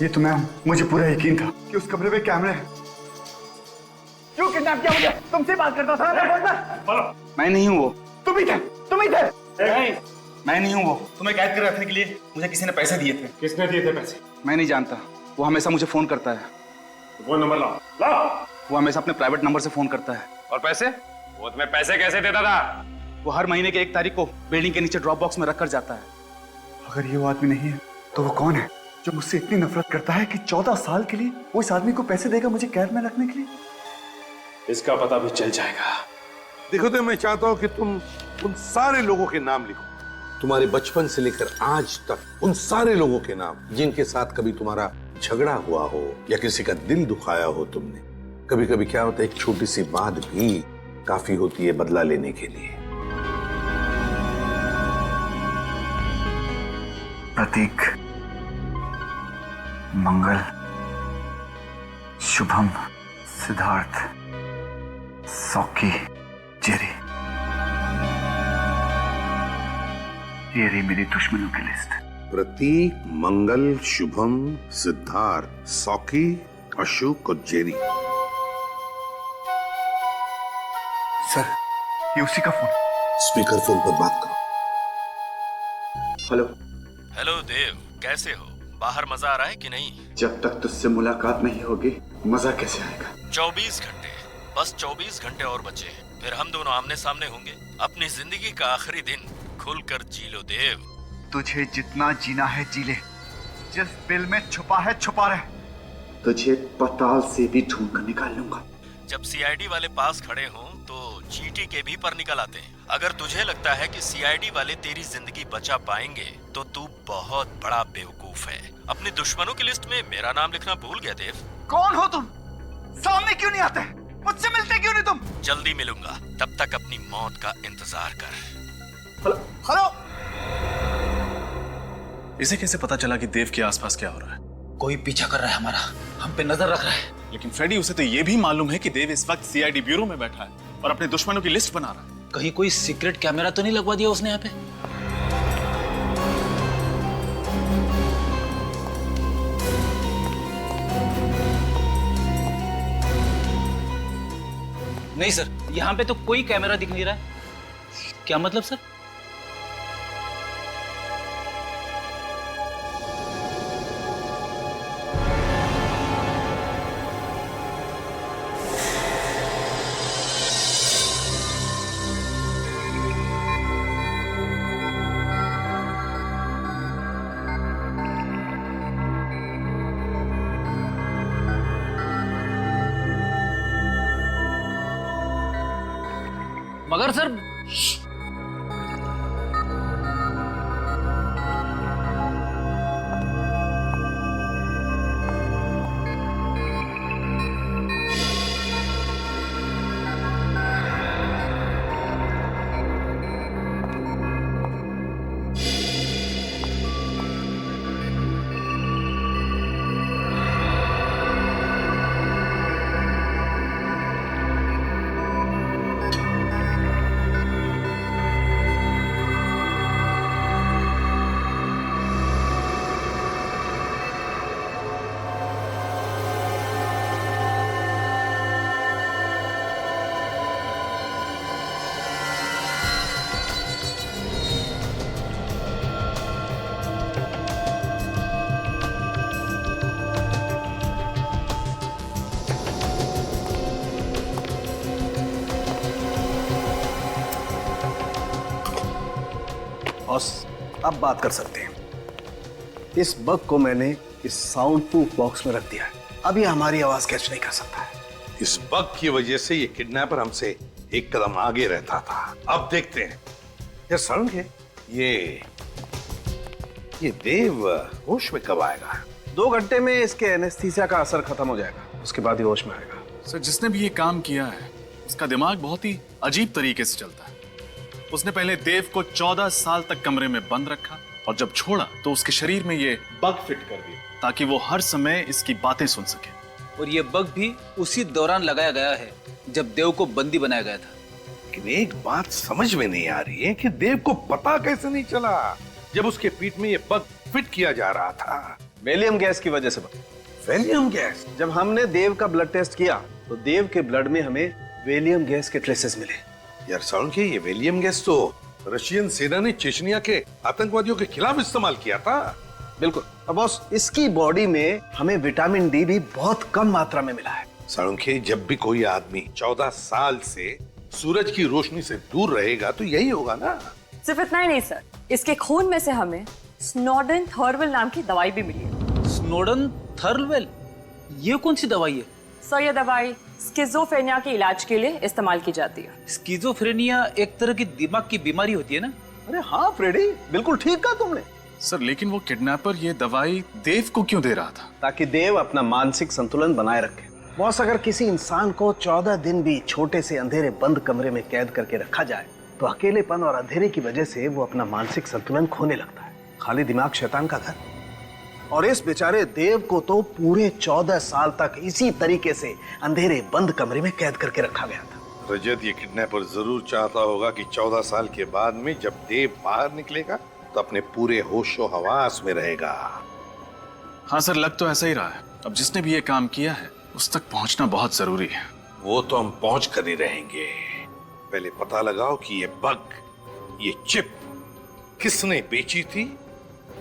[SPEAKER 2] ये तो मैं हूं। मुझे पूरा यकीन था कि उस कमरे में कैमरे हैं।
[SPEAKER 8] क्यों किडनैप किया मुझे? तुमसे बात करता था।
[SPEAKER 4] मैं नहीं हूँ वो।
[SPEAKER 8] तुम ही थे, तुम ही थे।
[SPEAKER 4] मैं नहीं हूँ वो।
[SPEAKER 8] तुम्हें कैद कर रखने के लिए मुझे किसी ने पैसे दिए थे।
[SPEAKER 14] किसने दिए थे पैसे?
[SPEAKER 4] मैं नहीं जानता। वो हमेशा मुझे फोन करता है।
[SPEAKER 14] वो नंबर लाओ, लाओ।
[SPEAKER 4] वो हमेशा अपने प्राइवेट नंबर से फोन करता है।
[SPEAKER 14] और पैसे? वो तुम्हें पैसे कैसे देता था?
[SPEAKER 4] वो हर महीने के 1 तारीख को बिल्डिंग के नीचे ड्रॉप बॉक्स में रख कर जाता है।
[SPEAKER 2] अगर ये वो आदमी नहीं है तो वो कौन है जो मुझसे इतनी नफरत करता है कि 14 साल के लिए वो इस आदमी को पैसे देगा मुझे कैद में रखने के लिए?
[SPEAKER 14] इसका पता भी चल जाएगा।
[SPEAKER 15] देखो तो मैं चाहता हूं कि तुम उन सारे लोगों के नाम लिखो, तुम्हारे बचपन से लेकर आज तक उन सारे लोगों के नाम जिनके साथ कभी तुम्हारा झगड़ा हुआ हो या किसी का दिल दुखाया हो तुमने। कभी कभी क्या होता है, एक छोटी सी बात भी काफी होती है बदला लेने के लिए।
[SPEAKER 2] प्रतीक, मंगल, शुभम, सिद्धार्थ, सौकी, जेरी। ये रही मेरी दुश्मनों की लिस्ट।
[SPEAKER 15] प्रतीक, मंगल, शुभम, सिद्धार्थ, सौकी, अशोक और जेरी।
[SPEAKER 2] सर, ये उसी का फोन।
[SPEAKER 15] स्पीकर फोन पर बात करो।
[SPEAKER 2] हेलो।
[SPEAKER 9] हेलो देव, कैसे हो? बाहर मजा आ रहा है कि नहीं?
[SPEAKER 2] जब तक तुझसे मुलाकात नहीं होगी मजा कैसे आएगा?
[SPEAKER 9] 24 घंटे, बस 24 घंटे और बचे, फिर हम दोनों आमने सामने होंगे। अपनी जिंदगी का आखिरी दिन खुलकर जी लो देव।
[SPEAKER 2] तुझे जितना जीना है जी ले। जिस बिल में छुपा है छुपा रहे। तुझे पताल से भी ढूंढ कर निकाल लूंगा।
[SPEAKER 9] जब सीआईडी वाले पास खड़े हों तो चीटी के भी पर निकल आते हैं। अगर तुझे लगता है कि सीआईडी वाले तेरी जिंदगी बचा पाएंगे तो तू बहुत बड़ा बेवकूफ है। अपनी दुश्मनों की लिस्ट में मेरा नाम लिखना भूल गया देव।
[SPEAKER 2] कौन हो तुम? सामने क्यों नहीं आते? मुझसे मिलते क्यों नहीं तुम?
[SPEAKER 9] जल्दी मिलूंगा, तब तक अपनी मौत का इंतजार कर।
[SPEAKER 2] हेलो।
[SPEAKER 6] इसे कैसे पता चला कि देव के आसपास क्या हो रहा है?
[SPEAKER 4] कोई पीछा कर रहा है हमारा, हम पे नजर रख रहा है।
[SPEAKER 6] लेकिन फ्रेडी, उसे तो ये भी मालूम है कि देव इस वक्त सीआईडी ब्यूरो में बैठा है और अपने दुश्मनों की लिस्ट बना रहा है।
[SPEAKER 4] कहीं कोई सीक्रेट कैमरा तो नहीं लगवा दिया उसने यहाँ पे? नहीं सर, यहाँ पे तो कोई कैमरा दिख नहीं रहा है। क्या मतलब सर? मगर सर,
[SPEAKER 8] अब बात कर सकते हैं। इस बग को मैंने इस साउंड प्रूफ बॉक्स में रख दिया है। अब ये हमारी आवाज कैच नहीं कर सकता है।
[SPEAKER 15] इस बग की वजह से ये किडनैपर हमसे एक कदम आगे रहता था। अब देखते हैं यार सारंगे, ये देव होश में कब आएगा?
[SPEAKER 8] 2 घंटे में इसके एनेस्थीसिया का असर खत्म हो जाएगा, उसके बाद ही होश में आएगा।
[SPEAKER 16] सर, जिसने भी ये काम किया है उसका दिमाग बहुत ही अजीब तरीके से चलता है। उसने पहले देव को 14 साल तक कमरे में बंद रखा और जब छोड़ा तो उसके शरीर में ये बग फिट कर दिया ताकि वो हर समय इसकी बातें सुन सके।
[SPEAKER 4] और ये बग भी उसी दौरान लगाया गया है जब देव को बंदी बनाया गया था।
[SPEAKER 15] लेकिन एक बात समझ में नहीं आ रही है कि देव को पता कैसे नहीं चला जब उसके पीठ में ये बग फिट किया जा रहा था?
[SPEAKER 8] वेलियम गैस की वजह से।
[SPEAKER 15] Valium gas?
[SPEAKER 8] जब हमने देव का ब्लड टेस्ट किया तो देव के ब्लड में हमें वेलियम गैस के ट्रेसेस मिले।
[SPEAKER 15] यार सारंगे, ये वेलियम गैस तो रशियन सेना ने चेचनिया के आतंकवादियों के खिलाफ इस्तेमाल किया था।
[SPEAKER 8] बिल्कुल। और बॉस, इसकी बॉडी में हमें विटामिन डी भी बहुत कम मात्रा में मिला है।
[SPEAKER 15] सारंगे, जब भी कोई आदमी 14 साल से सूरज की रोशनी से दूर रहेगा तो यही होगा ना।
[SPEAKER 10] सिर्फ इतना ही नहीं सर, इसके खून में से हमें स्नोडन थर्वल नाम की दवाई भी मिली है।
[SPEAKER 4] स्नोडन थर्वल? ये कौन सी दवाई है?
[SPEAKER 10] सर, ये दवाई स्किज़ोफ्रेनिया के इलाज के लिए इस्तेमाल की जाती है।
[SPEAKER 4] स्किज़ोफ्रेनिया एक तरह की दिमाग की बीमारी होती है ना?
[SPEAKER 8] अरे हाँ फ्रेडी, बिल्कुल ठीक कहा तुमने।
[SPEAKER 16] सर, लेकिन वो किडनैपर ये दवाई देव को क्यों दे रहा था?
[SPEAKER 8] ताकि देव अपना मानसिक संतुलन बनाए रखे। बॉस, अगर किसी इंसान को 14 दिन भी छोटे से अंधेरे बंद कमरे में कैद करके रखा जाए तो अकेलेपन और अंधेरे की वजह से वो अपना मानसिक संतुलन खोने लगता है। खाली दिमाग शैतान का घर। और इस बेचारे देव को तो पूरे 14 साल तक इसी तरीके से अंधेरे बंद कमरे में कैद करके रखा गया था।
[SPEAKER 15] रजत, ये किडनैपर जरूर चाहता होगा कि 14 साल के बाद में जब देव बाहर निकलेगा तो अपने पूरे होशो हवास में रहेगा।
[SPEAKER 16] हाँ सर, लग तो ऐसा ही रहा है। अब जिसने भी ये काम किया है उस तक पहुंचना बहुत जरूरी है।
[SPEAKER 15] वो तो हम पहुंच कर ही रहेंगे। पहले पता लगाओ कि ये बग, ये चिप किसने बेची थी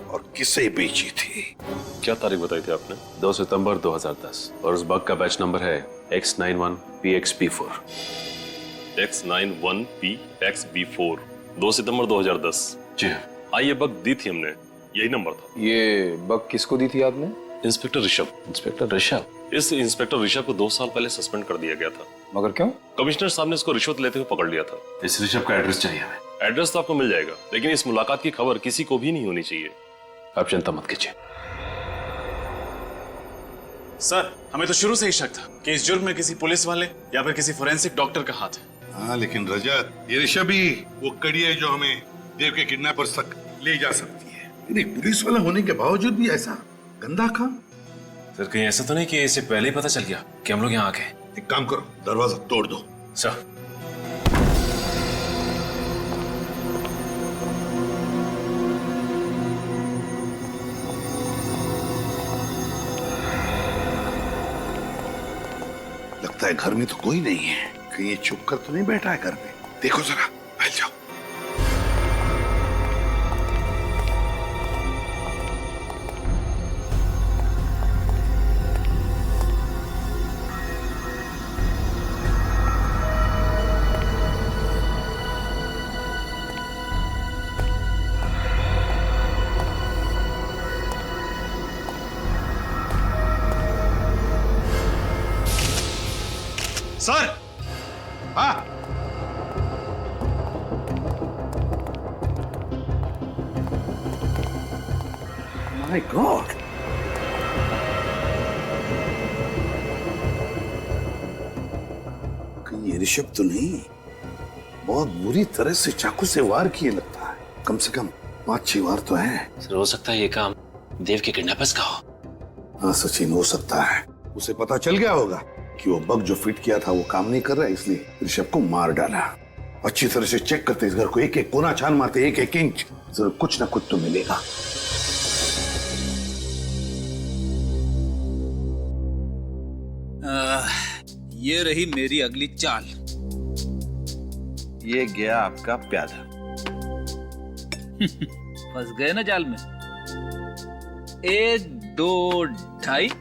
[SPEAKER 15] और किसे बेची थी।
[SPEAKER 7] क्या तारीख बताई थी आपने? 2 सितंबर 2010 और उस बग का बैच नंबर है X91PXB4।
[SPEAKER 17] X91PXB4, 2 सितंबर 2010।
[SPEAKER 7] जी हाँ।
[SPEAKER 17] ये बग दी थी हमने, यही नंबर था।
[SPEAKER 6] ये बग किसको दी थी आपने?
[SPEAKER 7] इंस्पेक्टर ऋषभ। इंस्पेक्टर ऋषभ?
[SPEAKER 17] इस इंस्पेक्टर ऋषभ को 2 साल पहले सस्पेंड कर दिया गया था।
[SPEAKER 6] मगर क्यों?
[SPEAKER 17] कमिश्नर साहब ने इसको रिश्वत लेते हुए पकड़ लिया था।
[SPEAKER 7] इस ऋषभ का एड्रेस चाहिए हमें।
[SPEAKER 17] एड्रेस तो आपको मिल जाएगा, लेकिन इस मुलाकात की खबर किसी को भी नहीं होनी चाहिए।
[SPEAKER 7] आप चिंता मत कीजिए।
[SPEAKER 16] सर, हमें तो शुरू से ही शक था कि इस जुर्म में किसी पुलिस वाले या फिर किसी फोरेंसिक डॉक्टर का हाथ है।
[SPEAKER 15] हाँ, लेकिन रजत, ये ऋषभ ही वो कड़ी है जो हमें देव के किडनैपर्स तक ले जा सकती है। लेकिन पुलिस वाला होने के बावजूद भी ऐसा गंदा काम।
[SPEAKER 7] सर, कहीं ऐसा तो नहीं कि इसे पहले ही पता चल गया कि हम लोग यहाँ आ गए?
[SPEAKER 15] एक काम करो, दरवाजा तोड़ दो।
[SPEAKER 7] सर।
[SPEAKER 15] लगता है घर में तो कोई नहीं है। कहीं ये चुप कर तो नहीं बैठा है घर में? देखो जरा, फैल जाओ।
[SPEAKER 14] सर, हाँ,
[SPEAKER 15] माय गॉड, कहीं ये ऋषभ तो नहीं? बहुत बुरी तरह से चाकू से वार किए लगता है। कम से कम 5-6 वार तो है।
[SPEAKER 7] सर, हो सकता है ये काम देव के किडनैपर्स का हो।
[SPEAKER 15] हाँ सचिन, हो सकता है। उसे पता चल गया होगा कि वो बग जो फिट किया था वो काम नहीं कर रहा है, इसलिए ऋषभ को मार डाला। अच्छी तरह से चेक करते इस घर को, एक एक कोना छान मारते, एक एक इंच, जरूर कुछ ना कुछ तो मिलेगा।
[SPEAKER 4] ये रही मेरी अगली चाल।
[SPEAKER 12] ये गया आपका प्यादा।
[SPEAKER 4] फंस गए ना जाल में। 1, 2, 2.5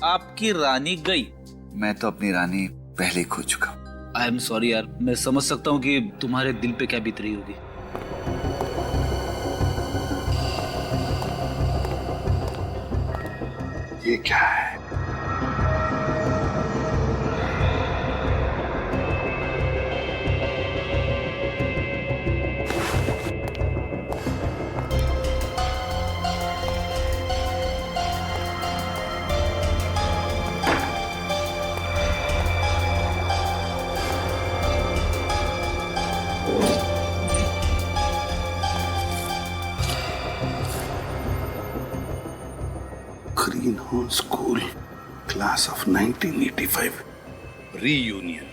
[SPEAKER 4] आपकी रानी गई।
[SPEAKER 2] मैं तो अपनी रानी पहले खो चुका।
[SPEAKER 4] आई एम सॉरी यार, मैं समझ सकता हूँ कि तुम्हारे दिल पे क्या बीत रही होगी।
[SPEAKER 5] ये क्या है? Green home school class of 1985 reunion.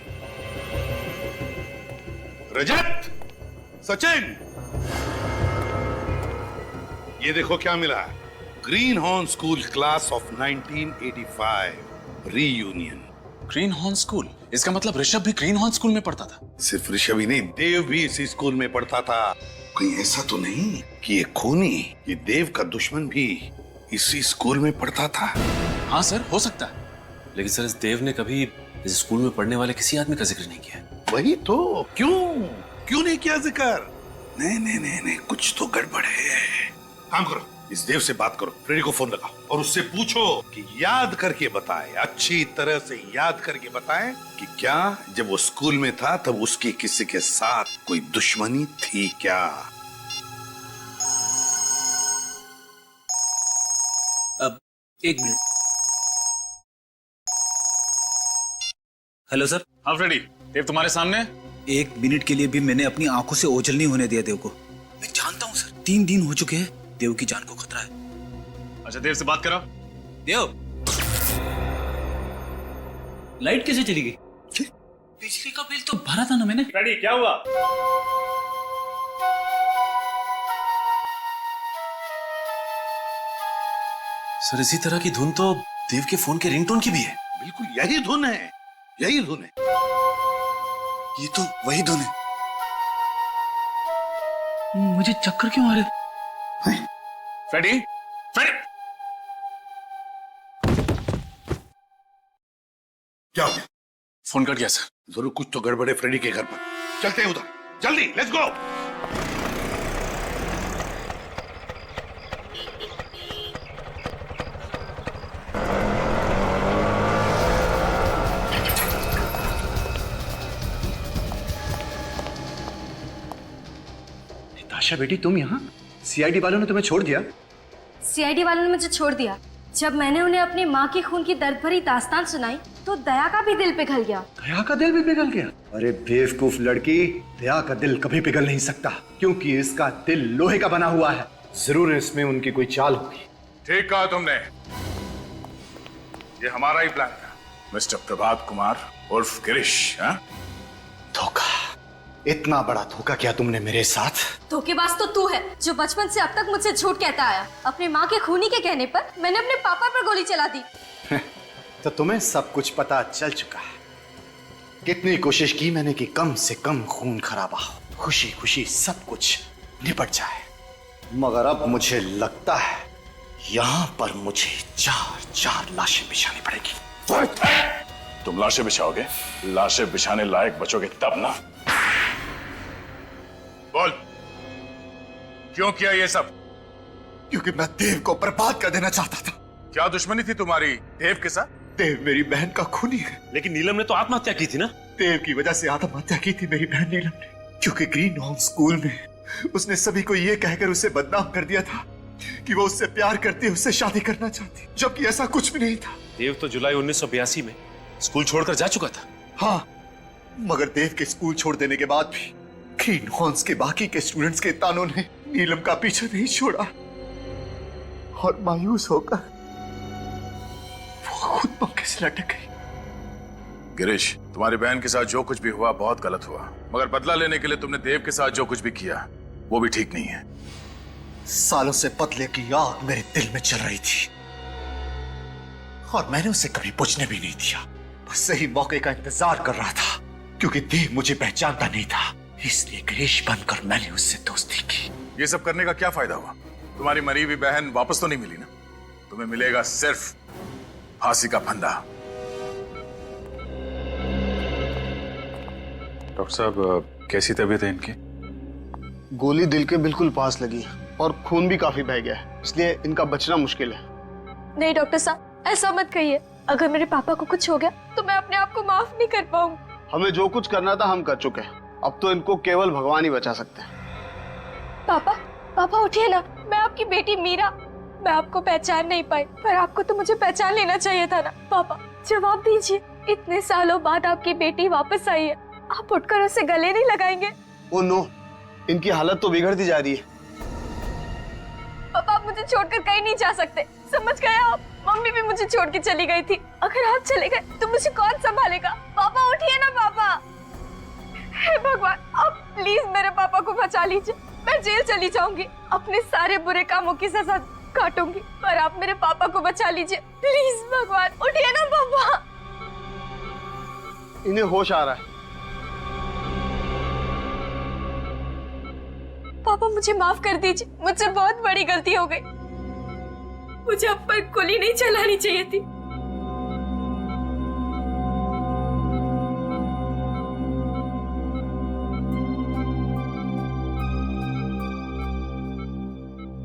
[SPEAKER 5] Rajat, Sachin, ये देखो क्या मिला है। Green horn school class of 1985 reunion.
[SPEAKER 16] Green horn school, इसका मतलब ऋषभ भी ग्रीन हॉर्न स्कूल में पढ़ता था?
[SPEAKER 5] सिर्फ ऋषभ ही नहीं, देव भी इसी स्कूल में पढ़ता था। कहीं ऐसा तो नहीं कि ये खूनी, ये देव का दुश्मन भी इसी स्कूल में पढ़ता था?
[SPEAKER 16] हाँ सर, हो सकता है।
[SPEAKER 7] लेकिन सर, इस देव ने कभी इस स्कूल में पढ़ने वाले किसी आदमी का जिक्र नहीं किया।
[SPEAKER 5] वही तो, क्यों नहीं किया जिक्र? नहीं, कुछ तो गड़बड़ है। काम करो, इस देव से बात करो, फ्रेडी को फोन लगाओ और उससे पूछो कि याद करके बताए, अच्छी तरह से याद करके बताए कि क्या जब वो स्कूल में था तब उसकी किसी के साथ कोई दुश्मनी थी क्या?
[SPEAKER 4] अब एक मिनट। Hello sir.
[SPEAKER 16] हाँ फ्रेडी, देव तुम्हारे सामने।
[SPEAKER 4] एक मिनट के लिए भी मैंने अपनी आंखों से ओझल नहीं होने दिया देव को। मैं जानता हूँ सर, 3 दिन हो चुके हैं, देव की जान को खतरा है।
[SPEAKER 16] अच्छा, देव से बात करो।
[SPEAKER 4] देव, लाइट कैसे चली गई? बिजली का बिल तो भरा था ना मैंने।
[SPEAKER 16] फ्रेडी, क्या हुआ?
[SPEAKER 7] सर, इसी तरह की धुन तो देव के फोन के रिंगटोन की भी है।
[SPEAKER 5] बिल्कुल यही धुन है, यही धुन है।
[SPEAKER 4] ये तो वही धुन है। मुझे चक्कर क्यों आ रहे?
[SPEAKER 16] फ्रेडी, फ्रेडी,
[SPEAKER 5] क्या हो गया?
[SPEAKER 16] फोन कट गया सर।
[SPEAKER 5] जरूर कुछ तो गड़बड़ है फ्रेडी के घर पर। चलते हैं उधर, जल्दी, लेट्स गो।
[SPEAKER 2] आशा बेटी, तुम यहाँ? सीआईडी वालों ने तुम्हें छोड़ दिया?
[SPEAKER 1] सीआईडी वालों ने मुझे छोड़ दिया। जब मैंने उन्हें अपनी माँ की खून की दर्द भरी दास्तान सुनाई तो दया का भी दिल पिघल गया।
[SPEAKER 2] दया का दिल भी पिघल गया? अरे बेवकूफ लड़की, दया का दिल कभी पिघल नहीं सकता, क्योंकि इसका दिल लोहे का बना हुआ है। जरूर इसमें उनकी कोई चाल होगी।
[SPEAKER 5] ठीक कहा तुमने, ये हमारा ही प्लान था। मिस्टर प्रभात कुमार उर्फ गिरीश।
[SPEAKER 2] धोखा, इतना बड़ा धोखा किया तुमने मेरे साथ।
[SPEAKER 1] धोखेबाज तो तू है, जो बचपन से अब तक मुझसे झूठ कहता आया। अपने माँ के खूनी के कहने पर मैंने अपने पापा पर गोली चला दी।
[SPEAKER 2] तो तुम्हें सब कुछ पता चल चुका है। कितनी कोशिश की मैंने कि कम से कम खून खराबा हो, खुशी खुशी सब कुछ निपट जाए, मगर अब मुझे लगता है यहाँ पर मुझे 4 लाशें बिछानी पड़ेगी।
[SPEAKER 5] तुम लाशें बिछाओगे? लाशें बिछाने लायक बचोगे तब ना। बोल, क्यों किया ये सब?
[SPEAKER 2] क्योंकि मैं देव को बर्बाद कर देना चाहता था।
[SPEAKER 5] क्या दुश्मनी थी तुम्हारी देव के साथ?
[SPEAKER 2] देव मेरी बहन का खूनी है।
[SPEAKER 7] लेकिन नीलम ने तो आत्महत्या की थी ना?
[SPEAKER 2] देव की वजह से आत्महत्या की थी मेरी बहन नीलम ने, क्योंकि ग्रीन होम स्कूल में उसने सभी को ये कहकर उसे बदनाम कर दिया था कि वो उससे प्यार करती, उससे शादी करना चाहती, जबकि ऐसा कुछ भी नहीं था।
[SPEAKER 7] देव तो जुलाई 1982 में स्कूल छोड़कर जा चुका था।
[SPEAKER 2] हाँ, मगर देव के स्कूल छोड़ देने के बाद भी ग्रीन हॉर्न्स के बाकी के स्टूडेंट्स के तानों ने नीलम का पीछा नहीं छोड़ा, और मायूस होकर वो खुद मौके से लटक गई।
[SPEAKER 5] गिरीश, तुम्हारी बहन के साथ जो कुछ भी हुआ बहुत गलत हुआ, मगर बदला लेने के लिए तुमने देव के साथ जो कुछ भी किया वो भी ठीक नहीं है।
[SPEAKER 2] सालों से बदले की आग मेरे दिल में चल रही थी, और मैंने उसे कभी बुझने भी नहीं दिया। बस सही मौके का इंतजार कर रहा था, क्योंकि देव मुझे पहचानता नहीं था, इसलिए गिरीश बनकर मैंने उससे दोस्ती की।
[SPEAKER 5] ये सब करने का क्या फायदा हुआ? तुम्हारी मरी हुई बहन वापस तो नहीं मिली ना? तुम्हें मिलेगा सिर्फ फांसी का फंदा।
[SPEAKER 16] डॉक्टर साहब, कैसी तबीयत है इनकी?
[SPEAKER 18] गोली दिल के बिल्कुल पास लगी और खून भी काफी बह गया है, इसलिए इनका बचना मुश्किल है।
[SPEAKER 1] नहीं डॉक्टर साहब, ऐसा मत कहिए। अगर मेरे पापा को कुछ हो गया तो मैं अपने आप को माफ नहीं कर पाऊंगी।
[SPEAKER 18] हमें जो कुछ करना था हम कर चुके हैं, अब तो इनको केवल भगवान ही बचा सकते हैं।
[SPEAKER 1] पापा, पापा उठिए ना। मैं आपकी बेटी मीरा। मैं आपको पहचान नहीं पाई, पर आपको तो मुझे पहचान लेना चाहिए था ना। पापा जवाब दीजिए, इतने सालों बाद आपकी बेटी वापस आई है, आप उठकर उसे गले नहीं लगाएंगे?
[SPEAKER 18] ओ नो, इनकी हालत तो बिगड़ती जा रही है।
[SPEAKER 1] पापा आप मुझे छोड़कर कहीं नहीं जा सकते, समझ गए आप? मम्मी भी मुझे छोड़ के चली गई थी। अगर आप चले गए तो मुझे कौन संभालेगा? पापा उठिए ना पापा। हे भगवान, आप प्लीज मेरे पापा को बचा लीजिए। मैं जेल चली जाऊंगी, अपने सारे बुरे कामों की सजा काटूंगी, पर आप मेरे पापा को बचा लीजिए प्लीज। भगवान उठिए ना पापा।
[SPEAKER 18] इन्हें होश आ रहा है।
[SPEAKER 1] पापा मुझे माफ कर दीजिए, मुझसे बहुत बड़ी गलती हो गई। मुझे अब पर गोली नहीं चलानी चाहिए थी।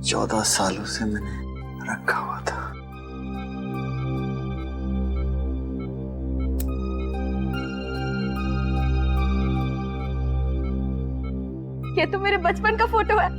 [SPEAKER 2] चौदह सालों से मैंने रखा हुआ था।
[SPEAKER 1] ये तो मेरे बचपन का फोटो है।